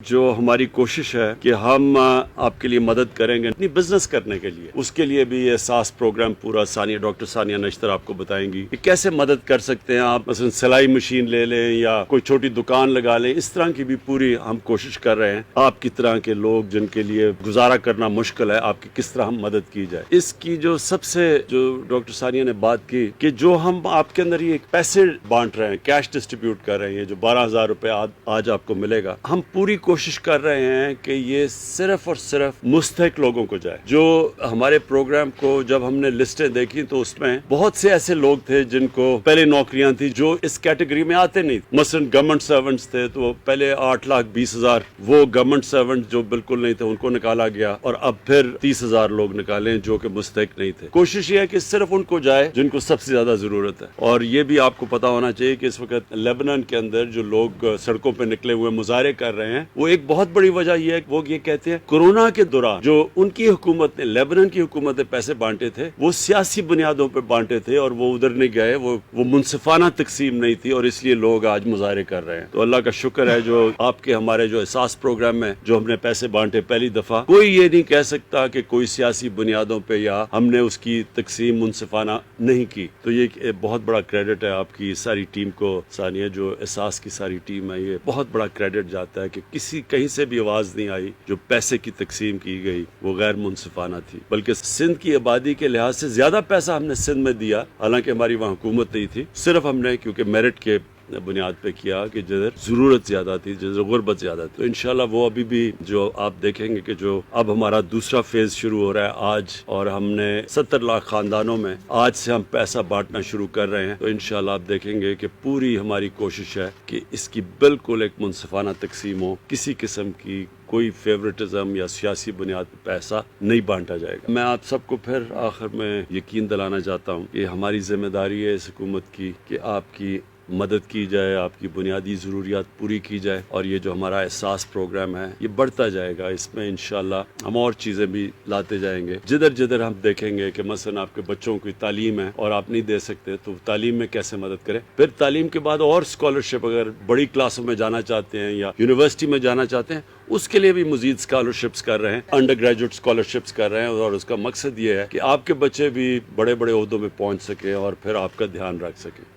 جو ہماری کوشش ہے کہ ہم آپ کے لیے مدد کریں گے اپنی بزنس کرنے کے لیے، اس کے لیے بھی یہ احساس پروگرام پورا ڈاکٹر ثانیہ نشتر آپ کو بتائیں گی کہ کیسے مدد کر سکتے ہیں آپ، مثلا سلائی مشین لے لیں یا کوئی چھوٹی دکان لگا لیں، اس طرح کی بھی پوری ہم کوشش کر رہے ہیں آپ کی طرح کے لوگ جن کے لیے گزارا کرنا مشکل ہے، آپ کی کس طرح ہم مدد کی جائے۔ اس کی جو سب سے جو ڈاکٹر ثانیہ نے بات کی کہ جو ہم آپ کے اندر یہ پیسے بانٹ رہے ہیں، کیش ڈسٹریبیوٹ کر رہے ہیں، جو 12,000 روپے آج آپ کو ملے گا، ہم پوری کوشش کر رہے ہیں کہ یہ صرف اور صرف مستحق لوگوں کو جائے۔ جو ہمارے پروگرام کو جب ہم نے لسٹیں دیکھی تو اس میں بہت سے ایسے لوگ تھے جن کو پہلے نوکریاں تھیں جو اس کیٹیگری میں آتے نہیں، مثلا گورنمنٹ سرونٹس تھے تو پہلے 8,20,000 وہ گورنمنٹ سرونٹ جو بالکل نہیں تھے ان کو نکالا گیا، اور اب پھر 30,000 لوگ نکالے جو کہ مستحق نہیں تھے۔ کوشش یہ ہے کہ صرف ان کو جائے جن کو سب سے زیادہ ضرورت ہے۔ اور یہ بھی آپ کو پتا ہونا چاہیے کہ اس وقت لیبنان کے اندر جو لوگ سڑکوں پہ نکلے ہوئے مظاہرے کر رہے ہیں، وہ ایک بہت بڑی وجہ یہ ہے کہ وہ یہ کہتے ہیں کورونا کے دوران جو ان کی حکومت نے، لیبنان کی حکومت نے پیسے بانٹے تھے، وہ سیاسی بنیادوں پہ بانٹے تھے اور وہ ادھر نہیں گئے، وہ منصفانہ تقسیم نہیں تھی، اور اس لیے لوگ آج مظاہرے کر رہے ہیں۔ تو اللہ کا شکر ہے جو آپ کے ہمارے جو احساس پروگرام میں جو ہم نے پیسے بانٹے پہلی دفعہ، کوئی یہ نہیں کہہ سکتا کہ کوئی سیاسی بنیادوں پہ یا ہم نے اس کی تقسیم منصفانہ نہیں کی۔ تو یہ بہت بڑا کریڈٹ ہے آپ کی ساری ٹیم کو، ثانیہ جو احساس کی ساری ٹیم ہے، یہ بہت بڑا کریڈٹ جاتا ہے کہ کہیں سے بھی آواز نہیں آئی جو پیسے کی تقسیم کی گئی وہ غیر منصفانہ تھی، بلکہ سندھ کی آبادی کے لحاظ سے زیادہ پیسہ ہم نے سندھ میں دیا، حالانکہ ہماری وہاں حکومت نہیں تھی، صرف ہم نے کیونکہ میرٹ کے بنیاد پہ کیا کہ جدھر ضرورت زیادہ تھی، جدھر غربت زیادہ تھی۔ تو انشاءاللہ وہ ابھی بھی جو آپ دیکھیں گے کہ جو اب ہمارا دوسرا فیز شروع ہو رہا ہے آج، اور ہم نے 70 لاکھ خاندانوں میں آج سے ہم پیسہ بانٹنا شروع کر رہے ہیں، تو انشاءاللہ آپ دیکھیں گے کہ پوری ہماری کوشش ہے کہ اس کی بالکل ایک منصفانہ تقسیم ہو، کسی قسم کی کوئی فیورٹزم یا سیاسی بنیاد پر پیسہ نہیں بانٹا جائے گا۔ میں آپ سب کو پھر آخر میں یقین دلانا چاہتا ہوں کہ ہماری ذمہ داری ہے اس حکومت کی کہ آپ کی مدد کی جائے، آپ کی بنیادی ضروریات پوری کی جائے، اور یہ جو ہمارا احساس پروگرام ہے یہ بڑھتا جائے گا۔ اس میں انشاءاللہ ہم اور چیزیں بھی لاتے جائیں گے، جدھر ہم دیکھیں گے کہ مثلا آپ کے بچوں کی تعلیم ہے اور آپ نہیں دے سکتے تو تعلیم میں کیسے مدد کریں، پھر تعلیم کے بعد اور اسکالرشپ اگر بڑی کلاسوں میں جانا چاہتے ہیں یا یونیورسٹی میں جانا چاہتے ہیں، اس کے لیے بھی مزید اسکالرشپس کر رہے ہیں، انڈر گریجویٹ اسکالرشپس کر رہے ہیں، اور اس کا مقصد یہ ہے کہ آپ کے بچے بھی بڑے بڑے عہدوں میں پہنچ سکیں اور پھر آپ کا دھیان رکھ سکیں۔